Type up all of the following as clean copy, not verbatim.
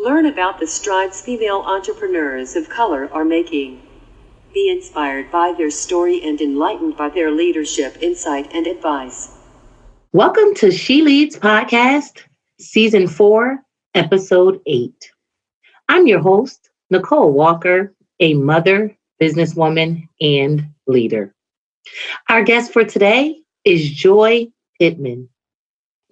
Learn about the strides female entrepreneurs of color are making. Be inspired by their story and enlightened by their leadership, insight, and advice. Welcome to She Leads Podcast, Season 4, Episode 8. I'm your host, Nicole Walker, a mother, businesswoman, and leader. Our guest for today is Joy Pittman.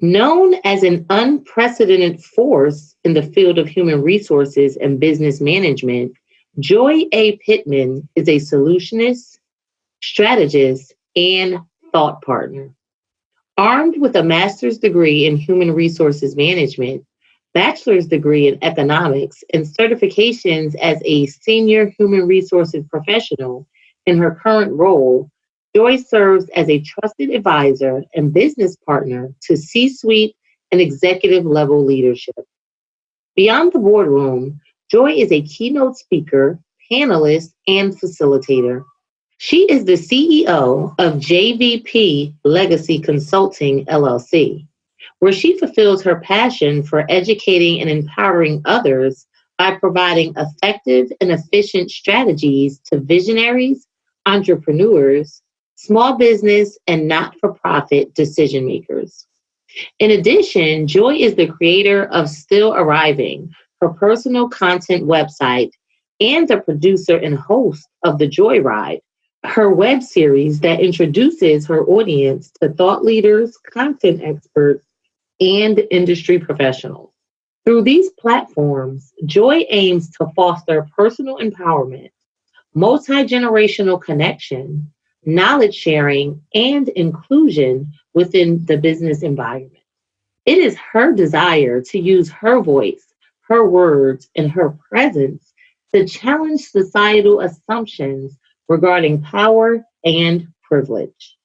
Known as an unprecedented force in the field of human resources and business management, Joy A. Pittman is a solutionist, strategist, and thought partner. Armed with a master's degree in human resources management, bachelor's degree in economics, and certifications as a senior human resources professional in her current role, Joy serves as a trusted advisor and business partner to C-suite and executive level leadership. Beyond the boardroom, Joy is a keynote speaker, panelist, and facilitator. She is the CEO of J.V.P. Legacy Consulting, LLC, where she fulfills her passion for educating and empowering others by providing effective and efficient strategies to visionaries, entrepreneurs, small business, and not-for-profit decision makers. In addition, Joy is the creator of Still Arriving, her personal content website, and the producer and host of The Joy Ride, her web series that introduces her audience to thought leaders, content experts, and industry professionals. Through these platforms, Joy aims to foster personal empowerment, multi-generational connection, knowledge sharing, and inclusion within the business environment. It is her desire to use her voice, her words, and her presence to challenge societal assumptions regarding power and privilege.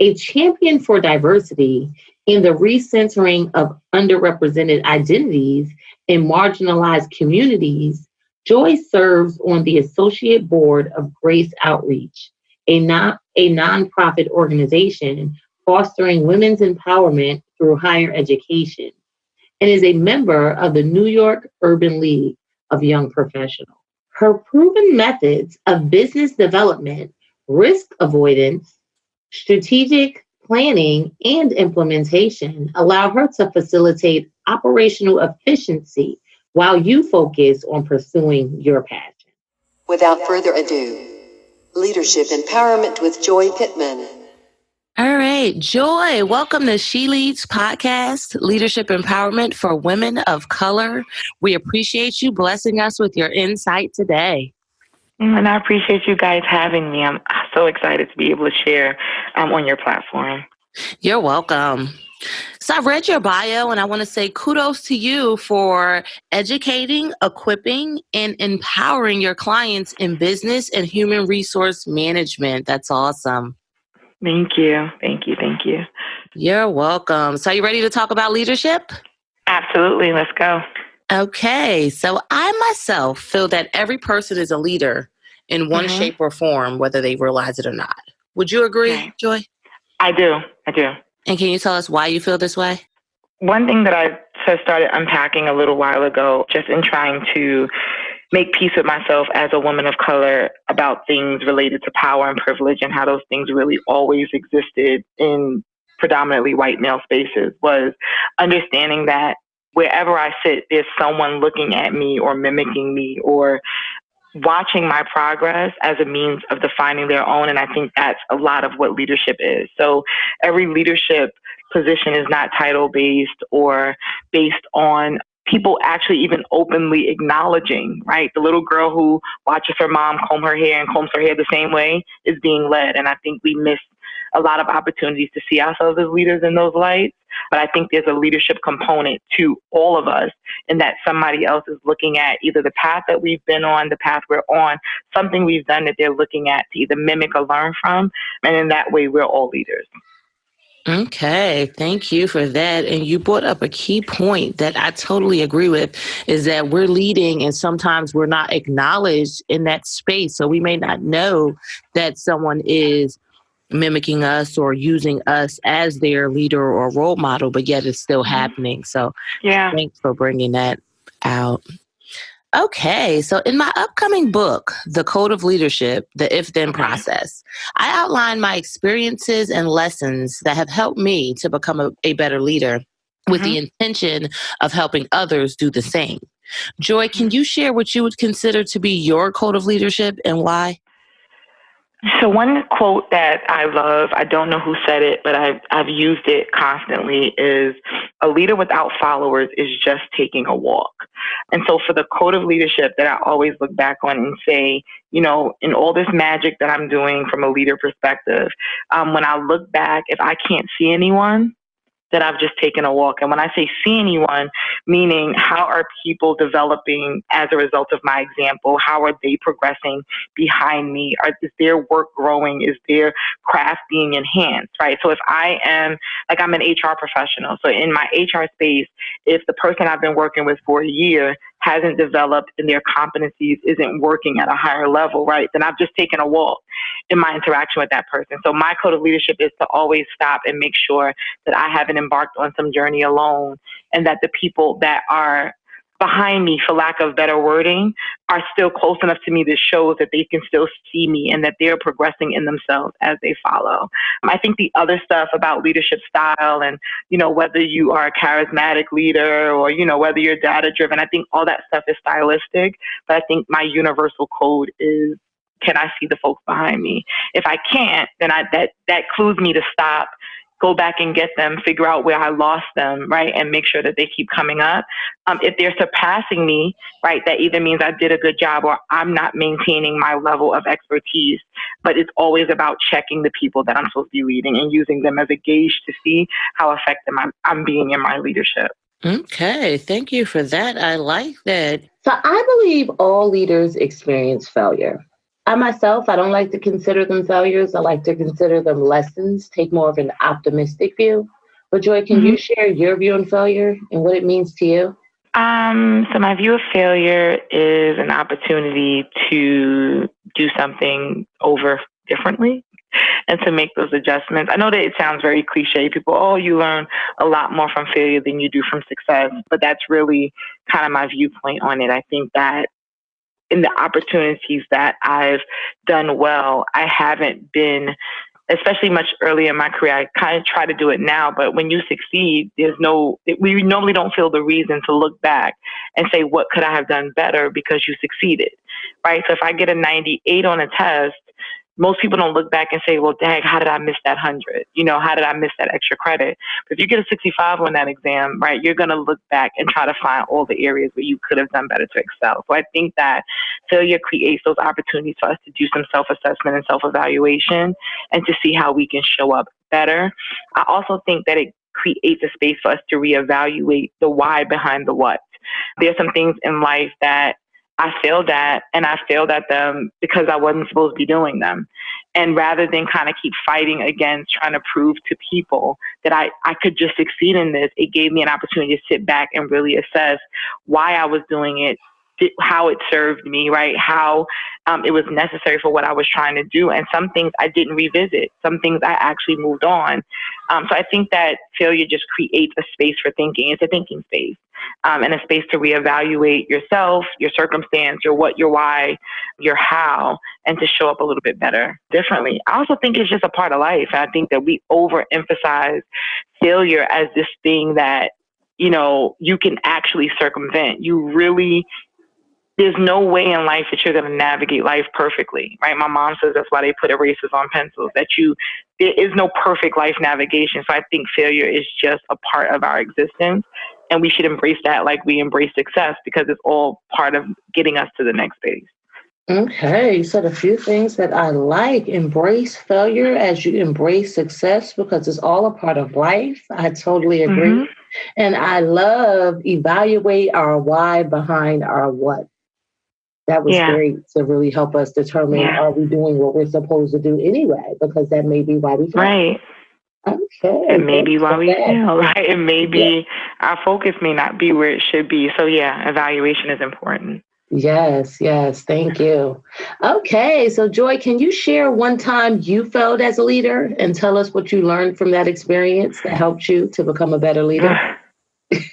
A champion for diversity in the recentering of underrepresented identities in marginalized communities, Joy serves on the associate board of Grace Outreach, a nonprofit organization fostering women's empowerment through higher education, and is a member of the New York Urban League of Young Professionals. Her proven methods of business development, risk avoidance, strategic planning, and implementation allow her to facilitate operational efficiency while you focus on pursuing your passion. Without further ado, Leadership Empowerment with Joy Pittman. All right, Joy, welcome to She Leads Podcast, Leadership Empowerment for Women of Color. We appreciate you blessing us with your insight today. And I appreciate you guys having me. I'm so excited to be able to share on your platform. You're welcome. So I read your bio and I want to say kudos to you for educating, equipping, and empowering your clients in business and human resource management. That's awesome. Thank you. Thank you. Thank you. You're welcome. So are you ready to talk about leadership? Absolutely. Let's go. Okay. So I myself feel that every person is a leader in one shape or form, whether they realize it or not. Would you agree, Joy? I do. And can you tell us why you feel this way? One thing that I started unpacking a little while ago, just in trying to make peace with myself as a woman of color about things related to power and privilege and how those things really always existed in predominantly white male spaces, was understanding that wherever I sit, there's someone looking at me or mimicking me or watching my progress as a means of defining their own. And I think that's a lot of what leadership is. So every leadership position is not title-based or based on people actually even openly acknowledging, right? The little girl who watches her mom comb her hair and combs her hair the same way is being led. And I think we miss a lot of opportunities to see ourselves as leaders in those lights. But I think there's a leadership component to all of us in that somebody else is looking at either the path that we've been on, the path we're on, something we've done that they're looking at to either mimic or learn from. And in that way, we're all leaders. Okay, thank you for that. And you brought up a key point that I totally agree with, is that we're leading and sometimes we're not acknowledged in that space. So we may not know that someone is mimicking us or using us as their leader or role model, but yet it's still happening. So thanks for bringing that out. Okay, so in my upcoming book, The Code of Leadership, The If-Then Process, I outline my experiences and lessons that have helped me to become a better leader with the intention of helping others do the same. Joy, can you share what you would consider to be your code of leadership and why? So one quote that I love, I don't know who said it, but I've used it constantly, is a leader without followers is just taking a walk. And so for the code of leadership that I always look back on and say, you know, in all this magic that I'm doing from a leader perspective, when I look back, if I can't see anyone, that I've just taken a walk. And when I say see anyone, meaning how are people developing as a result of my example? How are they progressing behind me? Is their work growing? Is their craft being enhanced, right? So if I am, like I'm an HR professional, so in my HR space, if the person I've been working with for a year hasn't developed and their competencies isn't working at a higher level, right, then I've just taken a walk in my interaction with that person. So my code of leadership is to always stop and make sure that I haven't embarked on some journey alone, and that the people that are behind me, for lack of better wording, are still close enough to me that shows that they can still see me and that they're progressing in themselves as they follow. I think the other stuff about leadership style and, you know, whether you are a charismatic leader or, you know, whether you're data driven, I think all that stuff is stylistic. But I think my universal code is, can I see the folks behind me? If I can't, then that clues me to stop, go back and get them, figure out where I lost them, right, and make sure that they keep coming up. If they're surpassing me, right, that either means I did a good job or I'm not maintaining my level of expertise. But it's always about checking the people that I'm supposed to be leading and using them as a gauge to see how effective I'm being in my leadership. Okay, thank you for that. I like that. So I believe all leaders experience failure. I myself, I don't like to consider them failures. I like to consider them lessons, take more of an optimistic view. But Joy, can you share your view on failure and what it means to you? So my view of failure is an opportunity to do something over differently and to make those adjustments. I know that it sounds very cliche. People, you learn a lot more from failure than you do from success. But that's really kind of my viewpoint on it. I think that in the opportunities that I've done well, I haven't been, especially much earlier in my career, I kind of try to do it now, but when you succeed, we normally don't feel the reason to look back and say, what could I have done better because you succeeded, right? So if I get a 98 on a test, most people don't look back and say, well, dang, how did I miss that 100? You know, how did I miss that extra credit? But if you get a 65 on that exam, right, you're going to look back and try to find all the areas where you could have done better to excel. So I think that failure creates those opportunities for us to do some self-assessment and self-evaluation and to see how we can show up better. I also think that it creates a space for us to reevaluate the why behind the what. There's some things in life that I failed at, and I failed at them because I wasn't supposed to be doing them. And rather than kind of keep fighting against trying to prove to people that I could just succeed in this, it gave me an opportunity to sit back and really assess why I was doing it, how it served me, right? How it was necessary for what I was trying to do. And some things I didn't revisit. Some things I actually moved on. So I think that failure just creates a space for thinking. It's a thinking space. And a space to reevaluate yourself, your circumstance, your what, your why, your how, and to show up a little bit better, differently. I also think it's just a part of life. I think that we overemphasize failure as this thing that, you know, you can actually circumvent. There's no way in life that you're going to navigate life perfectly, right? My mom says that's why they put erasers on pencils, there is no perfect life navigation. So I think failure is just a part of our existence. And we should embrace that like we embrace success, because it's all part of getting us to the next phase. Okay, you said a few things that I like. Embrace failure as you embrace success, because it's all a part of life. I totally agree. And I love evaluate our why behind our what. That was great to really help us determine, are we doing what we're supposed to do anyway? Because that may be why we fail. Right. Okay. And maybe why we fail, right? And maybe our focus may not be where it should be. So evaluation is important. Yes. Thank you. Okay. So Joy, can you share one time you failed as a leader and tell us what you learned from that experience that helped you to become a better leader?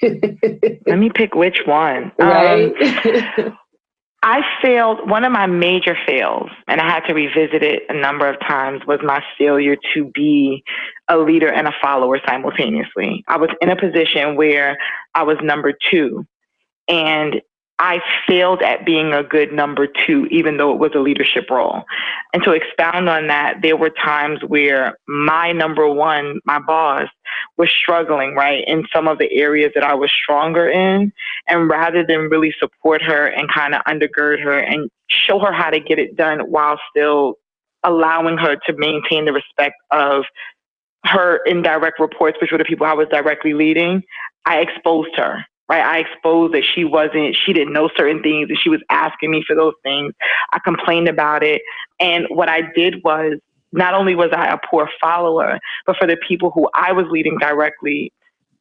Let me pick which one. Right. I failed. One of my major fails, and I had to revisit it a number of times, was my failure to be a leader and a follower simultaneously. I was in a position where I was number two, and I failed at being a good number two, even though it was a leadership role. And to expound on that, there were times where my number one, my boss, was struggling, right, in some of the areas that I was stronger in. And rather than really support her and kind of undergird her and show her how to get it done while still allowing her to maintain the respect of her indirect reports, which were the people I was directly leading, I exposed her. Right, I exposed that she didn't know certain things and she was asking me for those things. I complained about it. And what I did was, not only was I a poor follower, but for the people who I was leading directly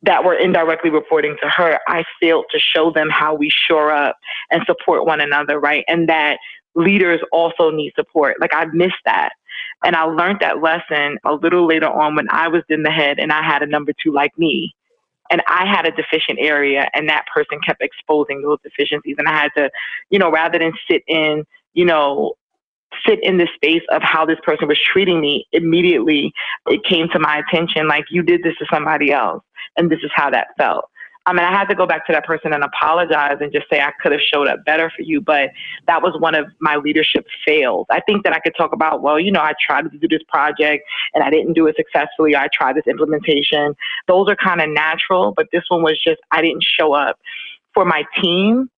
that were indirectly reporting to her, I failed to show them how we shore up and support one another, right? And that leaders also need support. Like, I missed that. And I learned that lesson a little later on when I was in the head and I had a number two like me. And I had a deficient area, and that person kept exposing those deficiencies. And I had to, rather than sit in the space of how this person was treating me, immediately it came to my attention, like, you did this to somebody else, and this is how that felt. I had to go back to that person and apologize and just say I could have showed up better for you, but that was one of my leadership fails. I think that I could talk about, I tried to do this project and I didn't do it successfully. I tried this implementation. Those are kind of natural, but this one was just, I didn't show up for my team,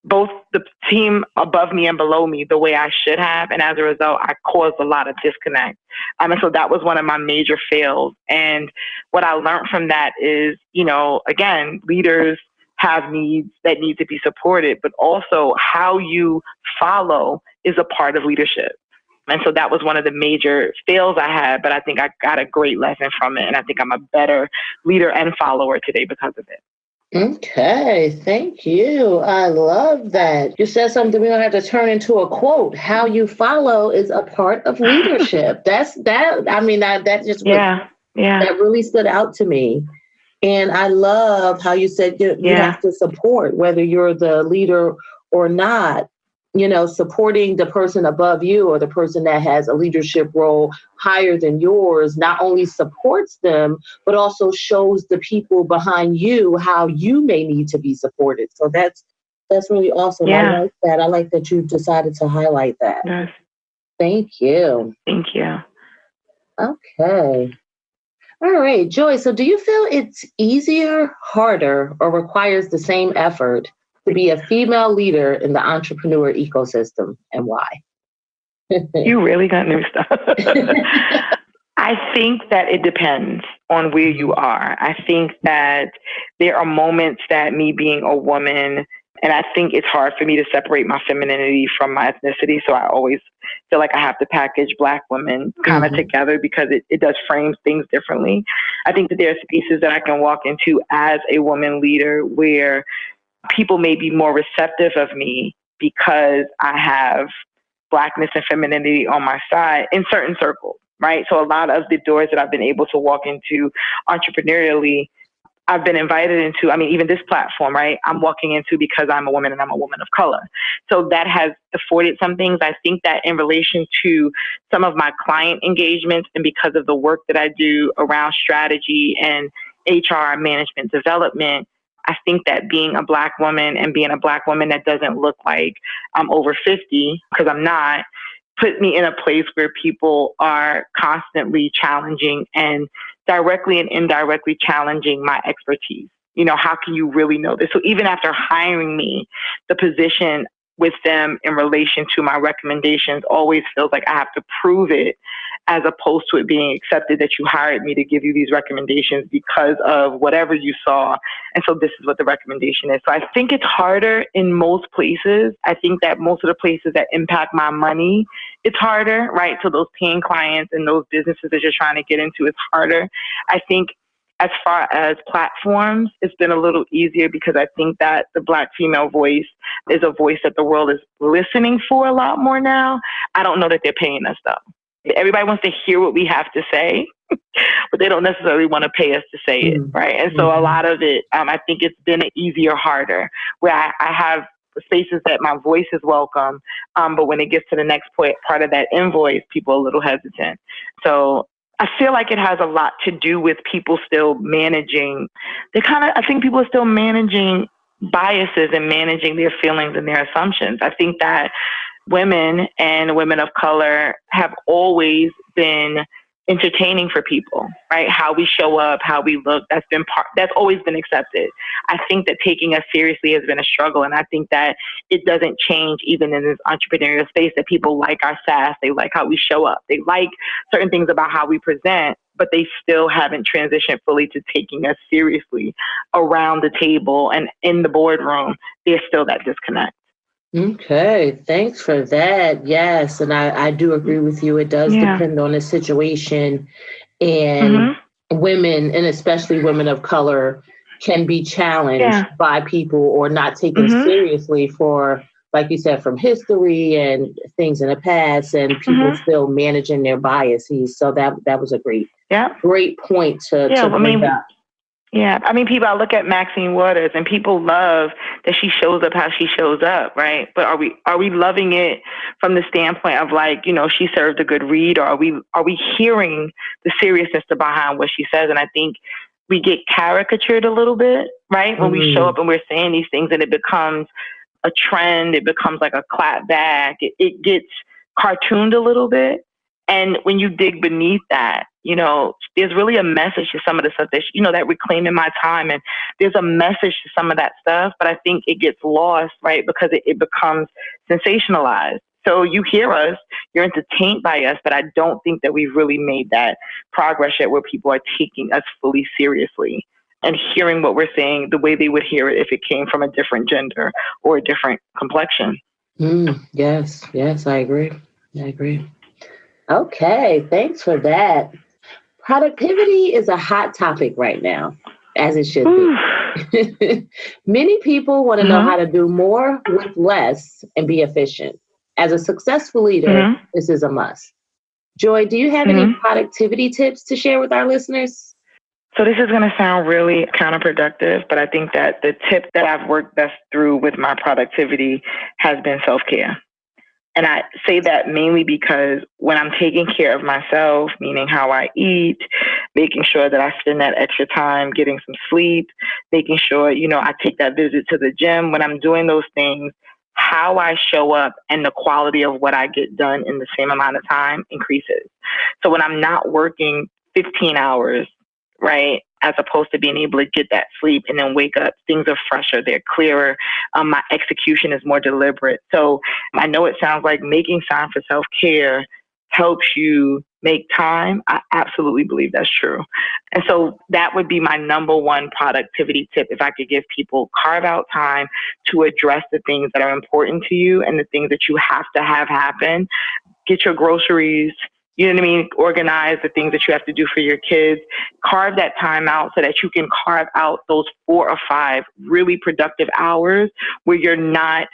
both the team above me and below me, the way I should have. And as a result, I caused a lot of disconnect. And so that was one of my major fails. And what I learned from that is, again, leaders have needs that need to be supported, but also how you follow is a part of leadership. And so that was one of the major fails I had, but I think I got a great lesson from it. And I think I'm a better leader and follower today because of it. Okay, thank you. I love that. You said something we don't have to turn into a quote. How you follow is a part of leadership. That really stood out to me. And I love how you said you have to support, whether you're the leader or not. Supporting the person above you or the person that has a leadership role higher than yours not only supports them, but also shows the people behind you how you may need to be supported. So that's really awesome. Yeah. I like that. I like that you decided to highlight that. Yes. Thank you. Thank you. Okay. All right, Joy. So do you feel it's easier, harder, or requires the same effort to be a female leader in the entrepreneur ecosystem, and why? You really got new stuff. I think that it depends on where you are. I think that there are moments that me being a woman, and I think it's hard for me to separate my femininity from my ethnicity. So I always feel like I have to package Black women kind of together because it does frame things differently. I think that there are spaces that I can walk into as a woman leader where people may be more receptive of me because I have Blackness and femininity on my side in certain circles, right? So a lot of the doors that I've been able to walk into entrepreneurially, I've been invited into, even this platform, right? I'm walking into because I'm a woman and I'm a woman of color. So that has afforded some things. I think that in relation to some of my client engagements and because of the work that I do around strategy and HR management development, I think that being a Black woman and being a Black woman that doesn't look like I'm over 50, because I'm not, put me in a place where people are constantly challenging and directly and indirectly challenging my expertise. How can you really know this? So even after hiring me, the position with them in relation to my recommendations always feels like I have to prove it, as opposed to it being accepted that you hired me to give you these recommendations because of whatever you saw. And so this is what the recommendation is. So I think it's harder in most places. I think that most of the places that impact my money, it's harder, right? So those paying clients and those businesses that you're trying to get into, it's harder. I think as far as platforms, it's been a little easier because I think that the Black female voice is a voice that the world is listening for a lot more now. I don't know that they're paying us though. Everybody wants to hear what we have to say, but they don't necessarily want to pay us to say it, right? And so a lot of it, I think it's been easier, harder, where I have spaces that my voice is welcome. But when it gets to the next part of that invoice, people are a little hesitant. So I feel like it has a lot to do with people still managing. I think people are still managing biases and managing their feelings and their assumptions. I think that women and women of color have always been entertaining for people, right? How we show up, how we look, that's always been accepted. I think that taking us seriously has been a struggle. And I think that it doesn't change even in this entrepreneurial space, that people like our sass, they like how we show up, they like certain things about how we present, but they still haven't transitioned fully to taking us seriously around the table and in the boardroom. There's still that disconnect. Okay, thanks for that. Yes, and I do agree with you. It does depend on the situation, and women, and especially women of color, can be challenged by people or not taken seriously for, like you said, from history and things in the past, and people still managing their biases. So that was a great point to bring up. Yeah, I mean, I look at Maxine Waters, and people love that she shows up how she shows up, right? But are we loving it from the standpoint of, like, you know, she served a good read, or are we hearing the seriousness behind what she says? And I think we get caricatured a little bit, right? When we show up and we're saying these things, and it becomes a trend, it becomes like a clap back, it gets cartooned a little bit. And when you dig beneath that, you know, there's really a message to some of the stuff that, you know, that reclaiming my time. And there's a message to some of that stuff, but I think it gets lost, right? Because it becomes sensationalized. So you hear us, you're entertained by us, but I don't think that we've really made that progress yet where people are taking us fully seriously and hearing what we're saying the way they would hear it if it came from a different gender or a different complexion. Yes, I agree. Okay, thanks for that. Productivity is a hot topic right now, as it should be. Many people want to know how to do more with less and be efficient. As a successful leader, this is a must. Joy, do you have any productivity tips to share with our listeners? So this is going to sound really counterproductive, but I think that the tip that I've worked best through with my productivity has been self-care. And I say that mainly because when I'm taking care of myself, meaning how I eat, making sure that I spend that extra time getting some sleep, making sure, you know, I take that visit to the gym, when I'm doing those things, how I show up and the quality of what I get done in the same amount of time increases. So when I'm not working 15 hours, right, as opposed to being able to get that sleep and then wake up, things are fresher, they're clearer. My execution is more deliberate. So I know it sounds like making time for self-care helps you make time. I absolutely believe that's true. And so that would be my number one productivity tip. If I could give people, carve out time to address the things that are important to you and the things that you have to have happen. Get your groceries, you know what I mean? Organize the things that you have to do for your kids. Carve that time out so that you can carve out those 4 or 5 really productive hours where you're not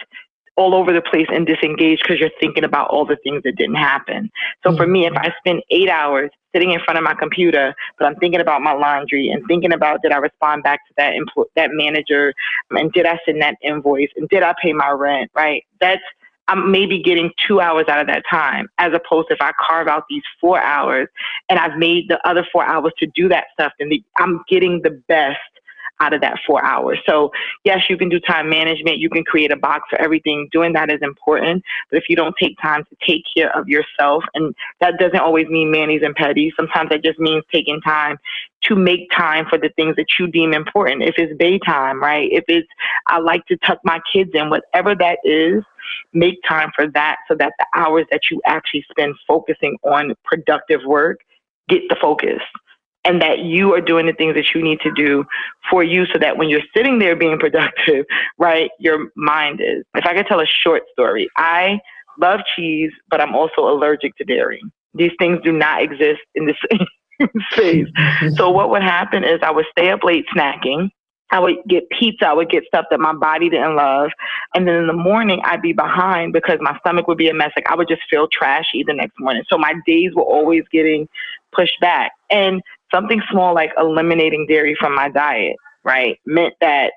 all over the place and disengaged because you're thinking about all the things that didn't happen. So for me, if I spend 8 hours sitting in front of my computer, but I'm thinking about my laundry and thinking about, did I respond back to that manager, and did I send that invoice, and did I pay my rent, right? I'm maybe getting 2 hours out of that time, as opposed to if I carve out these 4 hours and I've made the other 4 hours to do that stuff, then I'm getting the best out of that 4 hours. So yes, you can do time management. You can create a box for everything. Doing that is important. But if you don't take time to take care of yourself, and that doesn't always mean manis and petties. Sometimes that just means taking time to make time for the things that you deem important. If it's daytime, right? If it's, I like to tuck my kids in, whatever that is, make time for that so that the hours that you actually spend focusing on productive work get the focus. And that you are doing the things that you need to do for you so that when you're sitting there being productive, right, your mind is. If I could tell a short story, I love cheese, but I'm also allergic to dairy. These things do not exist in the same space. So what would happen is I would stay up late snacking. I would get pizza. I would get stuff that my body didn't love. And then in the morning, I'd be behind because my stomach would be a mess. Like I would just feel trashy the next morning. So my days were always getting pushed back. And something small like eliminating dairy from my diet, right, meant that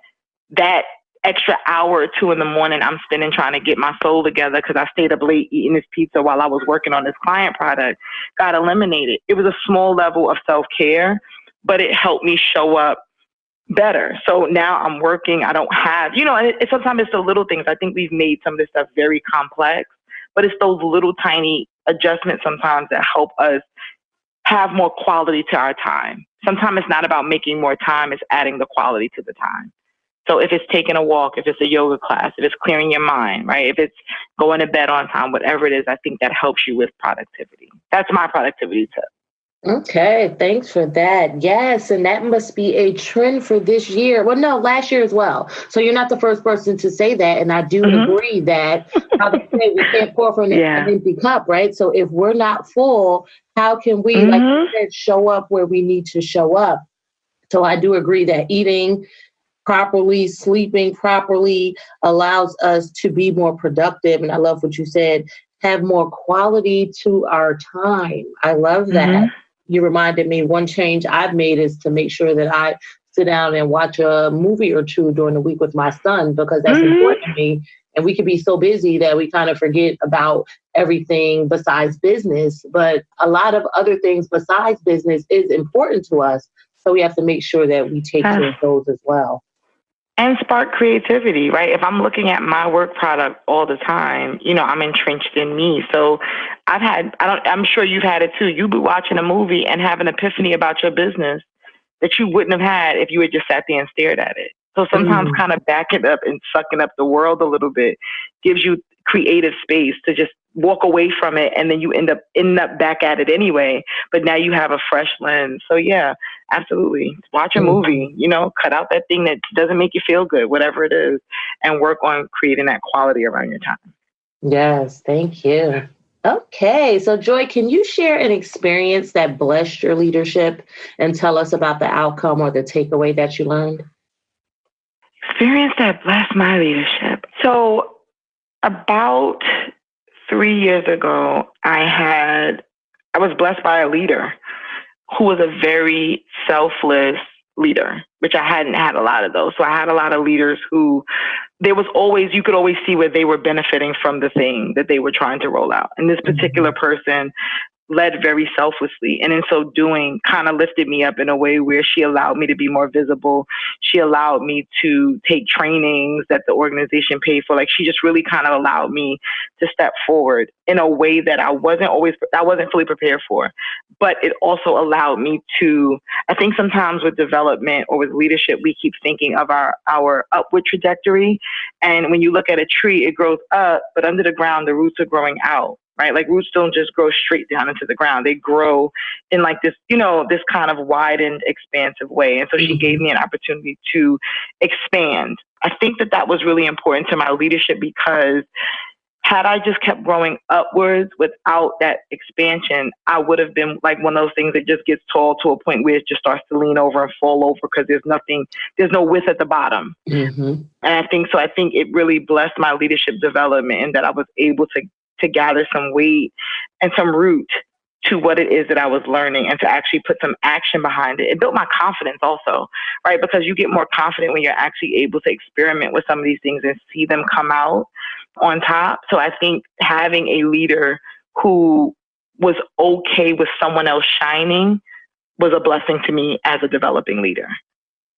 extra hour or two in the morning I'm spending trying to get my soul together because I stayed up late eating this pizza while I was working on this client product got eliminated. It was a small level of self-care, but it helped me show up better. So now I'm working. I don't have, and sometimes it's the little things. I think we've made some of this stuff very complex, but it's those little tiny adjustments sometimes that help us have more quality to our time. Sometimes it's not about making more time, it's adding the quality to the time. So if it's taking a walk, if it's a yoga class, if it's clearing your mind, right? If it's going to bed on time, whatever it is, I think that helps you with productivity. That's my productivity tip. Okay, thanks for that. Yes, and that must be a trend for this year. Well, no, last year as well. So you're not the first person to say that. And I do agree that how they say we can't pour from an empty cup, right? So if we're not full, how can we, like you said, show up where we need to show up? So I do agree that eating properly, sleeping properly allows us to be more productive. And I love what you said, have more quality to our time. I love that. You reminded me, one change I've made is to make sure that I sit down and watch a movie or two during the week with my son, because that's important to me. And we can be so busy that we kind of forget about everything besides business. But a lot of other things besides business is important to us. So we have to make sure that we take care of those as well. And spark creativity, right? If I'm looking at my work product all the time, I'm entrenched in me. So I'm sure you've had it too. You'll be watching a movie and have an epiphany about your business that you wouldn't have had if you had just sat there and stared at it. So sometimes kind of backing up and sucking up the world a little bit gives you creative space to just walk away from it, and then you end up back at it anyway, but now you have a fresh lens. So yeah, absolutely. Watch a movie, cut out that thing that doesn't make you feel good, whatever it is, and work on creating that quality around your time. Yes, thank you. Okay, so Joy, can you share an experience that blessed your leadership and tell us about the outcome or the takeaway that you learned? Experience that blessed my leadership. So about 3 years ago, I was blessed by a leader who was a very selfless leader, which I hadn't had a lot of those. So I had a lot of leaders who you could always see where they were benefiting from the thing that they were trying to roll out. And this particular person led very selflessly, and in so doing kind of lifted me up in a way where she allowed me to be more visible. She allowed me to take trainings that the organization paid for. Like, she just really kind of allowed me to step forward in a way that I wasn't fully prepared for. But it also allowed me to, I think sometimes with development or with leadership, we keep thinking of our upward trajectory. And when you look at a tree, it grows up, but under the ground, the roots are growing out. Right? Like, roots don't just grow straight down into the ground. They grow in like this, this kind of widened, expansive way. And so she gave me an opportunity to expand. I think that was really important to my leadership, because had I just kept growing upwards without that expansion, I would have been like one of those things that just gets tall to a point where it just starts to lean over and fall over because there's no width at the bottom. And I think it really blessed my leadership development, and that I was able to gather some weight and some root to what it is that I was learning, and to actually put some action behind it. It built my confidence also, right? Because you get more confident when you're actually able to experiment with some of these things and see them come out on top. So I think having a leader who was okay with someone else shining was a blessing to me as a developing leader.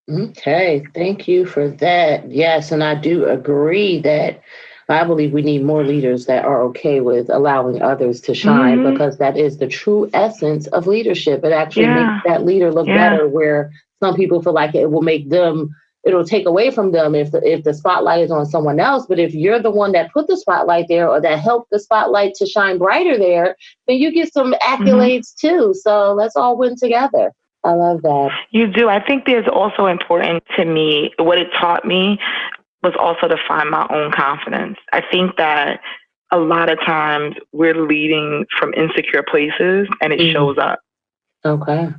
Okay, thank you for that. Yes, and I do agree that I believe we need more leaders that are okay with allowing others to shine, because that is the true essence of leadership. It actually makes that leader look better, where some people feel like it'll take away from them if the spotlight is on someone else. But if you're the one that put the spotlight there, or that helped the spotlight to shine brighter there, then you get some accolades too. So let's all win together. I love that. You do. I think there's also important to me, what it taught me was also to find my own confidence. I think that a lot of times we're leading from insecure places, and it shows up. Okay.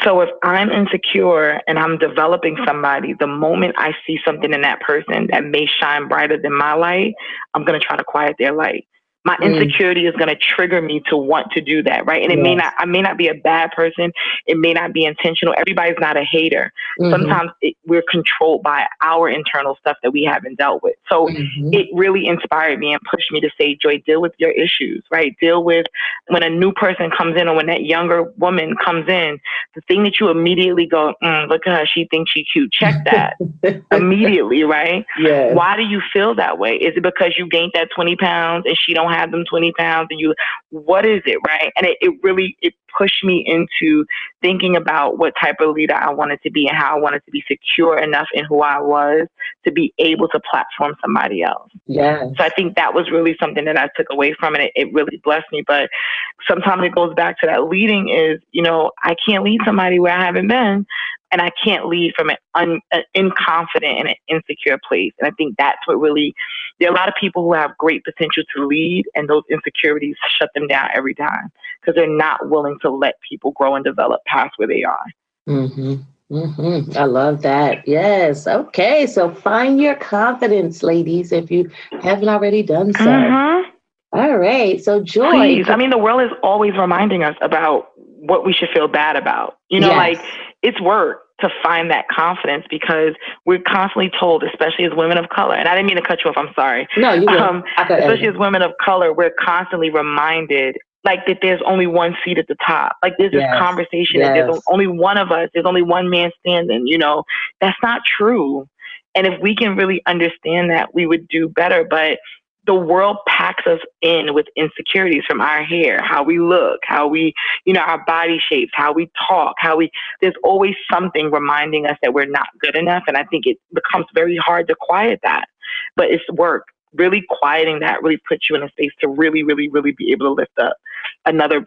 So if I'm insecure and I'm developing somebody, the moment I see something in that person that may shine brighter than my light, I'm going to try to quiet their light. My insecurity is going to trigger me to want to do that, right? And I may not be a bad person. It may not be intentional. Everybody's not a hater. Sometimes we're controlled by our internal stuff that we haven't dealt with. So it really inspired me and pushed me to say, Joy, deal with your issues, right? Deal with when a new person comes in or when that younger woman comes in, the thing that you immediately go, look at her, she thinks she's cute. Check that immediately, right? Yes. Why do you feel that way? Is it because you gained that 20 pounds and she don't have them 20 pounds and what is it, right? And it really pushed me into thinking about what type of leader I wanted to be and how I wanted to be secure enough in who I was to be able to platform somebody else. Yeah. So I think that was really something that I took away from it. It really blessed me. But sometimes it goes back to that leading is, I can't lead somebody where I haven't been. And I can't lead from an inconfident and an insecure place. And I think that's what really, there are a lot of people who have great potential to lead, and those insecurities shut them down every time because they're not willing to let people grow and develop past where they are. I love that. Yes. Okay. So find your confidence, ladies, if you haven't already done so. All right. So Joy. Please. I mean, the world is always reminding us about what we should feel bad about. Like it's work to find that confidence because we're constantly told, especially as women of color, and I didn't mean to cut you off, I'm sorry. No, you especially as women of color, we're constantly reminded like that there's only one seat at the top. Like there's this conversation that there's only one of us, there's only one man standing, that's not true. And if we can really understand that, we would do better. But the world packs us in with insecurities from our hair, how we look, how we, our body shapes, how we talk, there's always something reminding us that we're not good enough. And I think it becomes very hard to quiet that, but it's work. Really quieting that really puts you in a space to really, really, really be able to lift up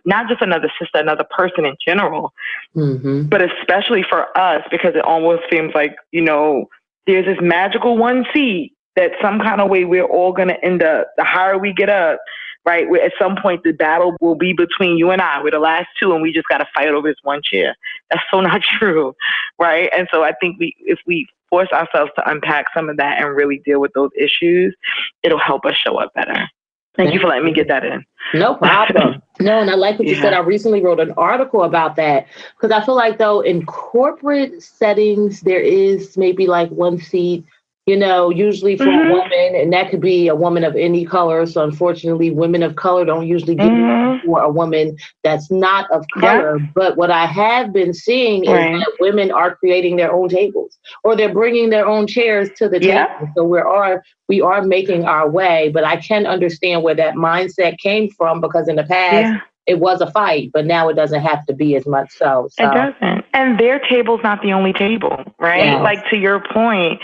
not just another sister, another person in general, but especially for us, because it almost seems like, there's this magical one seat that some kind of way we're all going to end up, the higher we get up, right? Where at some point the battle will be between you and I. We're the last two and we just got to fight over this one chair. That's so not true, right? And so I think if we force ourselves to unpack some of that and really deal with those issues, it'll help us show up better. Thank you for letting me get that in. No problem. No, and I like what you said. I recently wrote an article about that because I feel like, though, in corporate settings, there is maybe like one seat, usually for a woman, and that could be a woman of any color. So unfortunately, women of color don't usually get for a woman that's not of color. But what I have been seeing is that women are creating their own tables or they're bringing their own chairs to the table. So we are making our way, but I can understand where that mindset came from because in the past, it was a fight, but now it doesn't have to be as much so. It doesn't. And their table's not the only table, right? Yes. Like to your point,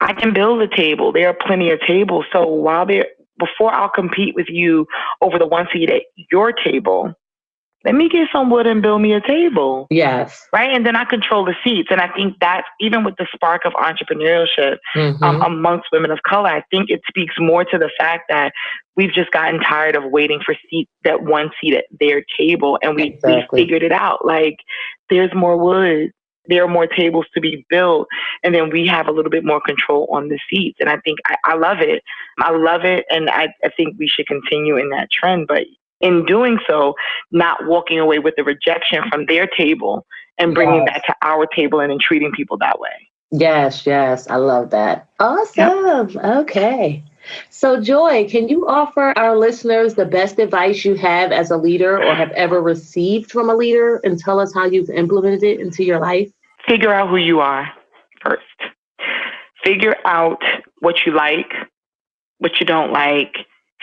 I can build a table. There are plenty of tables. So before I'll compete with you over the one seat at your table, let me get some wood and build me a table. Yes. Right. And then I control the seats. And I think that's even with the spark of entrepreneurship amongst women of color, I think it speaks more to the fact that we've just gotten tired of waiting for that one seat at their table. And we figured it out. Like there's more wood. There are more tables to be built, and then we have a little bit more control on the seats. And I think I love it. I love it, and I think we should continue in that trend. But in doing so, not walking away with the rejection from their table and bringing that to our table and then treating people that way. Yes, I love that. Awesome. Yep. Okay. So Joy, can you offer our listeners the best advice you have as a leader or have ever received from a leader and tell us how you've implemented it into your life? Figure out who you are first. Figure out what you like, what you don't like.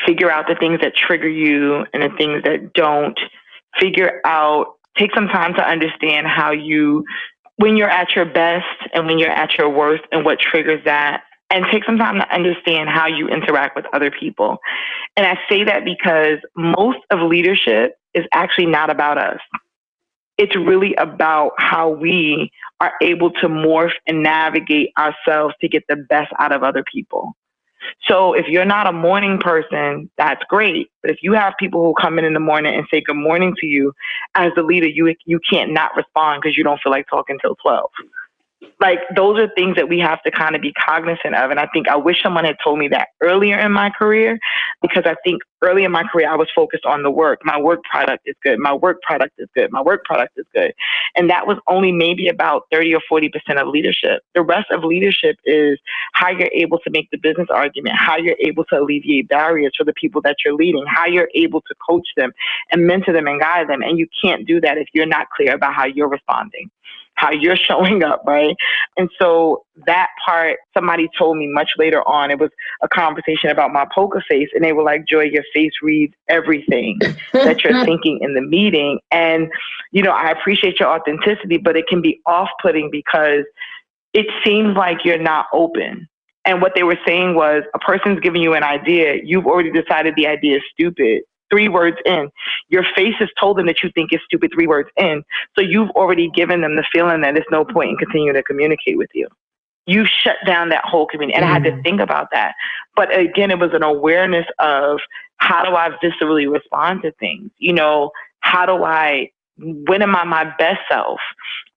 Figure out the things that trigger you and the things that don't. Take some time to understand when you're at your best and when you're at your worst and what triggers that. And take some time to understand how you interact with other people. And I say that because most of leadership is actually not about us. It's really about how we are able to morph and navigate ourselves to get the best out of other people. So if you're not a morning person, that's great. But if you have people who come in the morning and say good morning to you, as the leader, you can't not respond because you don't feel like talking till 12. Like, those are things that we have to kind of be cognizant of. And I think I wish someone had told me that earlier in my career, because I think early in my career, I was focused on the work. My work product is good. My work product is good. My work product is good. And that was only maybe about 30 or 40% of leadership. The rest of leadership is how you're able to make the business argument, how you're able to alleviate barriers for the people that you're leading, how you're able to coach them and mentor them and guide them. And you can't do that if you're not clear about how you're responding, how you're showing up, right? And so that part, somebody told me much later on, it was a conversation about my poker face, and they were like, Joy, your face reads everything that you're thinking in the meeting. And, you know, I appreciate your authenticity, but it can be off-putting because it seems like you're not open. And what they were saying was, a person's giving you an idea, you've already decided the idea is stupid. 3 words in, your face has told them that you think it's stupid 3 words in. So you've already given them the feeling that there's no point in continuing to communicate with you. You shut down that whole community. And I had to think about that. But again, it was an awareness of, how do I viscerally respond to things? You know, when am I my best self?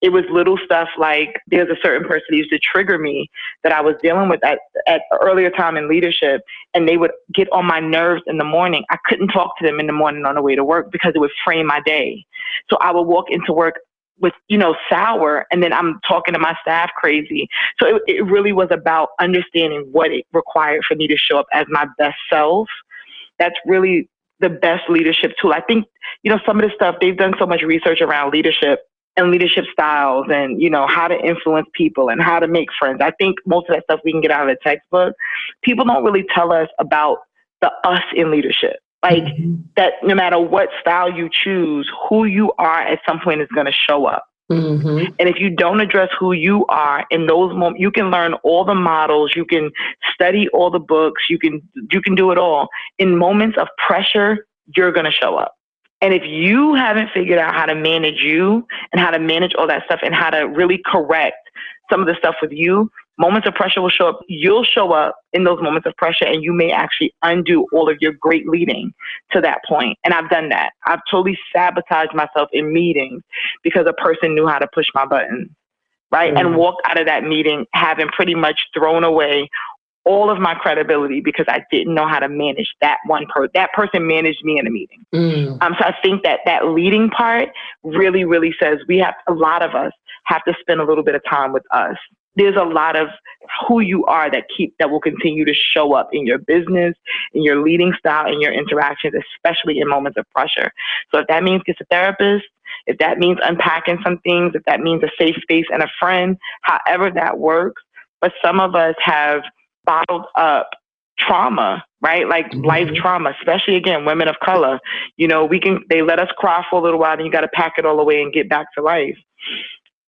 It was little stuff like, there's a certain person who used to trigger me that I was dealing with at an earlier time in leadership, and they would get on my nerves in the morning. I couldn't talk to them in the morning on the way to work because it would frame my day. So I would walk into work with, you know, sour, and then I'm talking to my staff crazy. So it really was about understanding what it required for me to show up as my best self. That's really the best leadership tool. I think, you know, some of this stuff, they've done so much research around leadership and leadership styles and, you know, how to influence people and how to make friends. I think most of that stuff we can get out of the textbook. People don't really tell us about the us in leadership. Like that no matter what style you choose, who you are at some point is going to show up. And if you don't address who you are in those moments, you can learn all the models, you can study all the books, you can do it all. In moments of pressure, you're going to show up. And if you haven't figured out how to manage you and how to manage all that stuff and how to really correct some of the stuff with you, moments of pressure will show up. You'll show up in those moments of pressure, and you may actually undo all of your great leading to that point. And I've done that. I've totally sabotaged myself in meetings because a person knew how to push my buttons, right? And walked out of that meeting having pretty much thrown away all of my credibility because I didn't know how to manage that one person. That person managed me in a meeting. So I think that leading part really, really says a lot of us have to spend a little bit of time with us. There's a lot of who you are that will continue to show up in your business, in your leading style, in your interactions, especially in moments of pressure. So if that means get a therapist, if that means unpacking some things, if that means a safe space and a friend, however that works. But some of us have bottled up trauma, right? Like life trauma, especially again, women of color. You know, they let us cry for a little while, then you got to pack it all away and get back to life.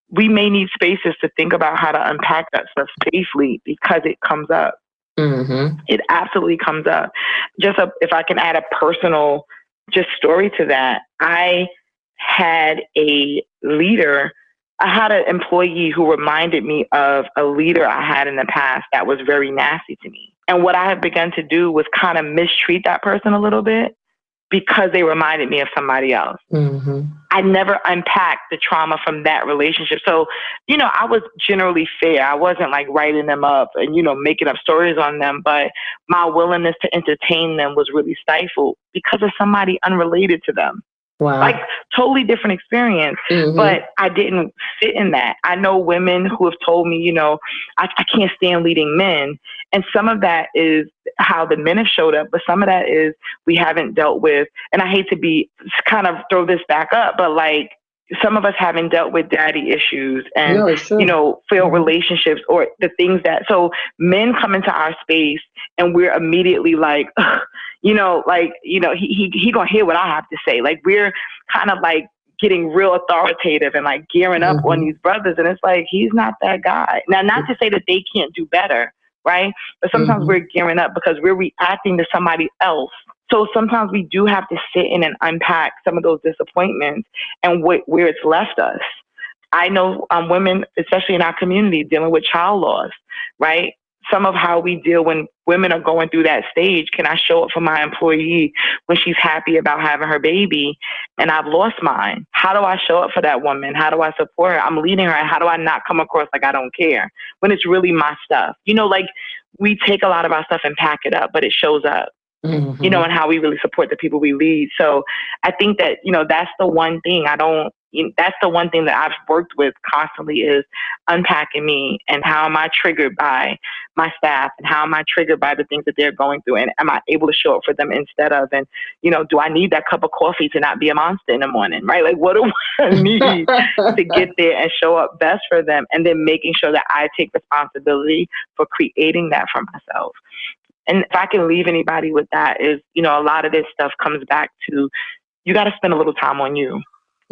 We may need spaces to think about how to unpack that stuff safely because it comes up. It absolutely comes up. If I can add a personal story to that, I had an employee who reminded me of a leader I had in the past that was very nasty to me. And what I had begun to do was kind of mistreat that person a little bit because they reminded me of somebody else. I never unpacked the trauma from that relationship. So, you know, I was generally fair. I wasn't like writing them up and, you know, making up stories on them, but my willingness to entertain them was really stifled because of somebody unrelated to them. Wow. Like totally different experience, but I didn't fit in that. I know women who have told me, you know, I can't stand leading men. And some of that is how the men have showed up, but some of that is we haven't dealt with, and I hate to kind of throw this back up, but like some of us haven't dealt with daddy issues and, you know, failed relationships or the things so men come into our space and we're immediately like, he gonna hear what I have to say. Like we're kind of like getting real authoritative and like gearing up on these brothers. And it's like, he's not that guy. Now, not to say that they can't do better, right? But sometimes we're gearing up because we're reacting to somebody else. So sometimes we do have to sit in and unpack some of those disappointments and where it's left us. I know women, especially in our community, dealing with child loss, right? some of how we deal when women are going through that stage. Can I show up for my employee when she's happy about having her baby and I've lost mine? How do I show up for that woman? How do I support her? I'm leading her. And how do I not come across like I don't care when it's really my stuff? You know, like we take a lot of our stuff and pack it up, but it shows up. Mm-hmm. You know, and how we really support the people we lead. So I think that, you know, that's the one thing that's the one thing that I've worked with constantly is unpacking me and how am I triggered by my staff and how am I triggered by the things that they're going through and am I able to show up for them instead of, and, you know, do I need that cup of coffee to not be a monster in the morning, right? Like what do I need to get there and show up best for them? And then making sure that I take responsibility for creating that for myself. And if I can leave anybody with that is, you know, a lot of this stuff comes back to, you got to spend a little time on you.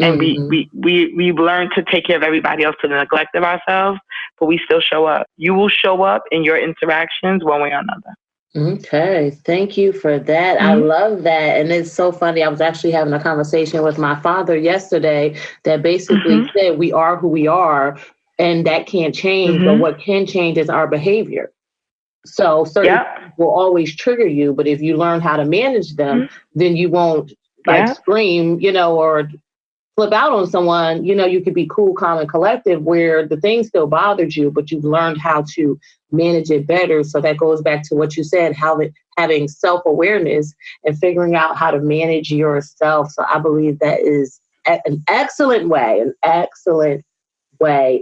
And we've learned to take care of everybody else to the neglect of ourselves, but we still show up. You will show up in your interactions one way or another. Okay. Thank you for that. I love that. And it's so funny. I was actually having a conversation with my father yesterday that basically said we are who we are and that can't change, but what can change is our behavior. So certain things will always trigger you, but if you learn how to manage them, then you won't scream, you know, or flip out on someone. You know, you could be cool, calm, and collective where the thing still bothered you, but you've learned how to manage it better. So that goes back to what you said, how having self-awareness and figuring out how to manage yourself. So I believe that is an excellent way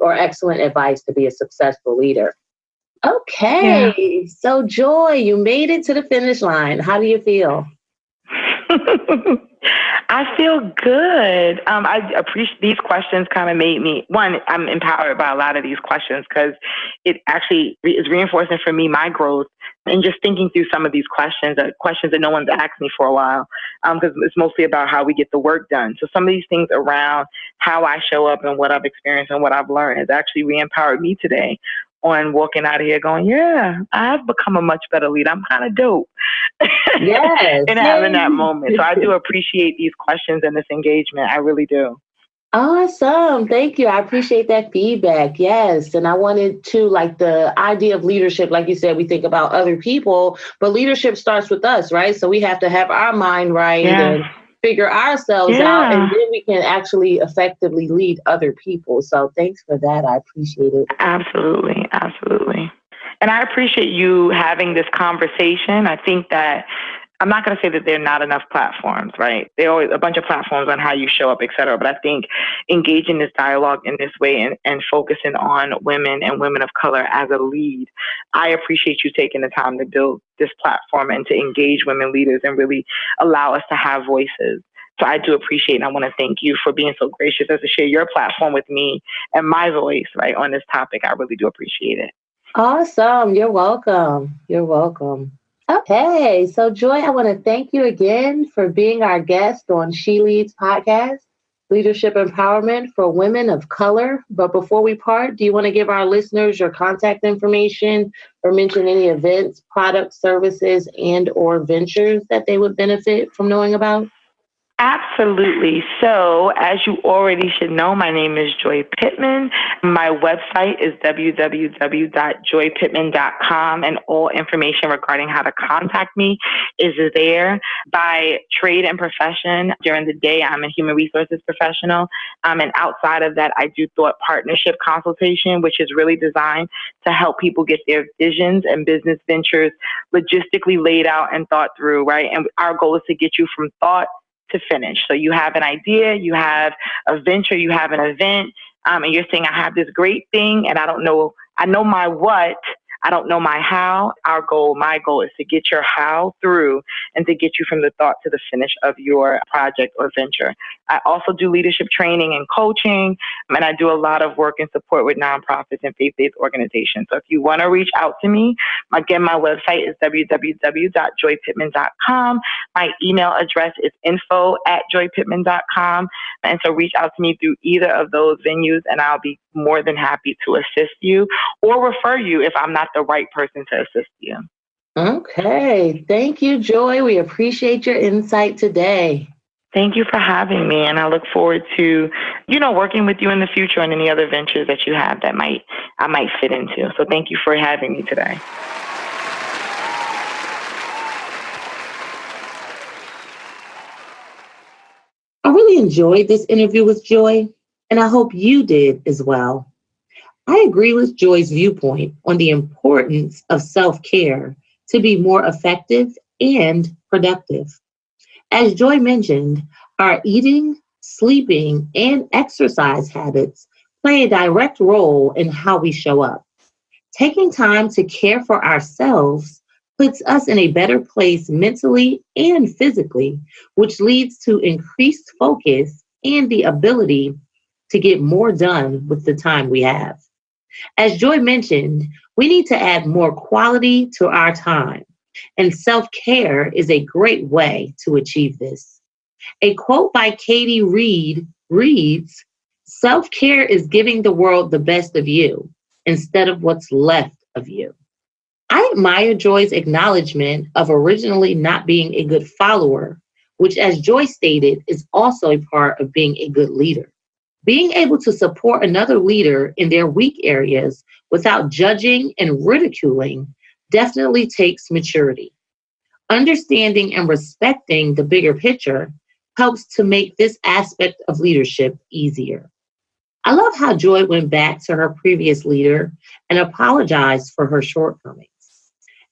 or excellent advice to be a successful leader. Okay, so Joy, you made it to the finish line. How do you feel? I feel good. I appreciate these questions kind of made me, one, I'm empowered by a lot of these questions because it actually is reinforcing for me my growth and just thinking through some of these questions that no one's asked me for a while because it's mostly about how we get the work done. So some of these things around how I show up and what I've experienced and what I've learned has actually re-empowered me today on walking out of here going, yeah, I've become a much better leader. I'm kind of dope. Yes. And having that moment. So I do appreciate these questions and this engagement. I really do. Awesome. Thank you. I appreciate that feedback. Yes. And I wanted to, like, the idea of leadership, like you said, we think about other people, but leadership starts with us, right? So we have to have our mind right and figure ourselves out, and then we can actually effectively lead other people. So thanks for that. I appreciate it. Absolutely. Absolutely. And I appreciate you having this conversation. I think that I'm not going to say that there are not enough platforms, right? There are always a bunch of platforms on how you show up, et cetera. But I think engaging this dialogue in this way and focusing on women and women of color as a lead, I appreciate you taking the time to build this platform and to engage women leaders and really allow us to have voices. So I do appreciate and I want to thank you for being so gracious as to share your platform with me and my voice, right, on this topic. I really do appreciate it. Awesome. You're welcome. You're welcome. Okay. So Joy, I want to thank you again for being our guest on She Leads podcast, Leadership Empowerment for Women of Color. But before we part, do you want to give our listeners your contact information or mention any events, products, services, and or ventures that they would benefit from knowing about? Absolutely. So, as you already should know, my name is Joy Pittman. My website is www.joypittman.com, and all information regarding how to contact me is there. By trade and profession, during the day, I'm a human resources professional. And outside of that, I do thought partnership consultation, which is really designed to help people get their visions and business ventures logistically laid out and thought through, right? And our goal is to get you from thought to finish. So you have an idea, you have a venture, you have an event, and you're saying, I have this great thing and I don't know, I know my what, I don't know my how. My goal is to get your how through and to get you from the thought to the finish of your project or venture. I also do leadership training and coaching, and I do a lot of work and support with nonprofits and faith-based organizations. So if you want to reach out to me, again, my website is www.joypittman.com. My email address is info@joypittman.com. And so reach out to me through either of those venues, and I'll be more than happy to assist you or refer you if I'm not the right person to assist you. Okay. Thank you, Joy. We appreciate your insight today. Thank you for having me, and I look forward to, working with you in the future on any other ventures that you have that I might fit into. So thank you for having me today. I really enjoyed this interview with Joy, and I hope you did as well. I agree with Joy's viewpoint on the importance of self-care to be more effective and productive. As Joy mentioned, our eating, sleeping, and exercise habits play a direct role in how we show up. Taking time to care for ourselves puts us in a better place mentally and physically, which leads to increased focus and the ability to get more done with the time we have. As Joy mentioned, we need to add more quality to our time, and self-care is a great way to achieve this. A quote by Katie Reed reads, "Self-care is giving the world the best of you instead of what's left of you." I admire Joy's acknowledgement of originally not being a good follower, which, as Joy stated, is also a part of being a good leader. Being able to support another leader in their weak areas without judging and ridiculing definitely takes maturity. Understanding and respecting the bigger picture helps to make this aspect of leadership easier. I love how Joy went back to her previous leader and apologized for her shortcomings.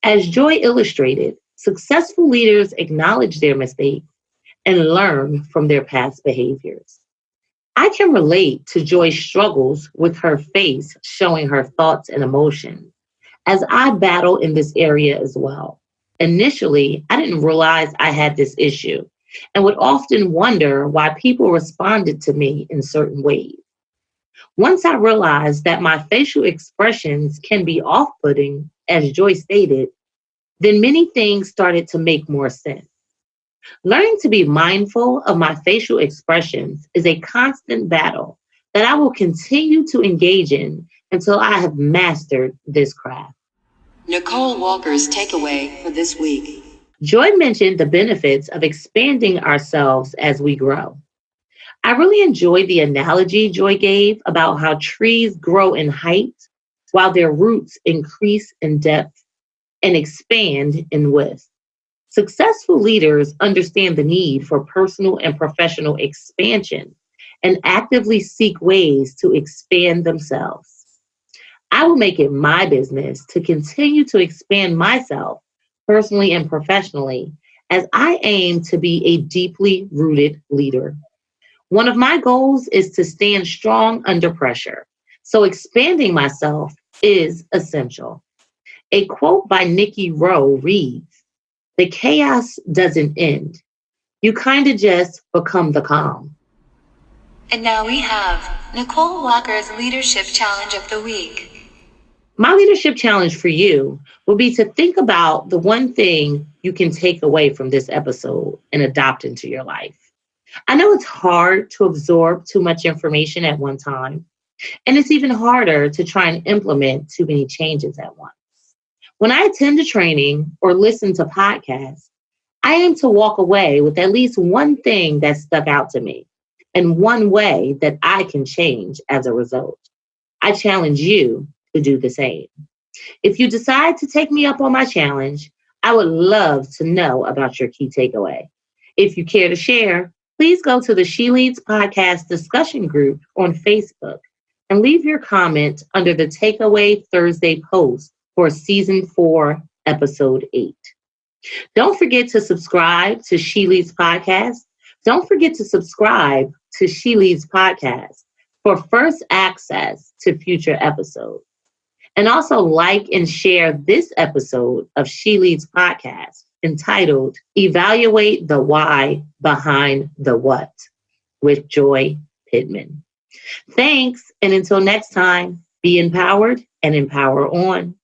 As Joy illustrated, successful leaders acknowledge their mistakes and learn from their past behaviors. I can relate to Joy's struggles with her face showing her thoughts and emotions, as I battle in this area as well. Initially, I didn't realize I had this issue and would often wonder why people responded to me in certain ways. Once I realized that my facial expressions can be off-putting, as Joy stated, then many things started to make more sense. Learning to be mindful of my facial expressions is a constant battle that I will continue to engage in until I have mastered this craft. Nicole Walker's takeaway for this week. Joy mentioned the benefits of expanding ourselves as we grow. I really enjoyed the analogy Joy gave about how trees grow in height while their roots increase in depth and expand in width. Successful leaders understand the need for personal and professional expansion and actively seek ways to expand themselves. I will make it my business to continue to expand myself personally and professionally as I aim to be a deeply rooted leader. One of my goals is to stand strong under pressure, so expanding myself is essential. A quote by Nikki Rowe reads, "The chaos doesn't end. You kind of just become the calm." And now we have Nicole Walker's Leadership Challenge of the Week. My leadership challenge for you will be to think about the one thing you can take away from this episode and adopt into your life. I know it's hard to absorb too much information at one time, and it's even harder to try and implement too many changes at once. When I attend a training or listen to podcasts, I aim to walk away with at least one thing that stuck out to me and one way that I can change as a result. I challenge you to do the same. If you decide to take me up on my challenge, I would love to know about your key takeaway. If you care to share, please go to the She Leads Podcast discussion group on Facebook and leave your comment under the Takeaway Thursday post for Season 4, Episode 8. Don't forget to subscribe to She Leads Podcast. Don't forget to subscribe to She Leads Podcast for first access to future episodes. And also like and share this episode of She Leads Podcast entitled Evaluate the Why Behind the What with Joy Pittman. Thanks, and until next time, be empowered and empower on.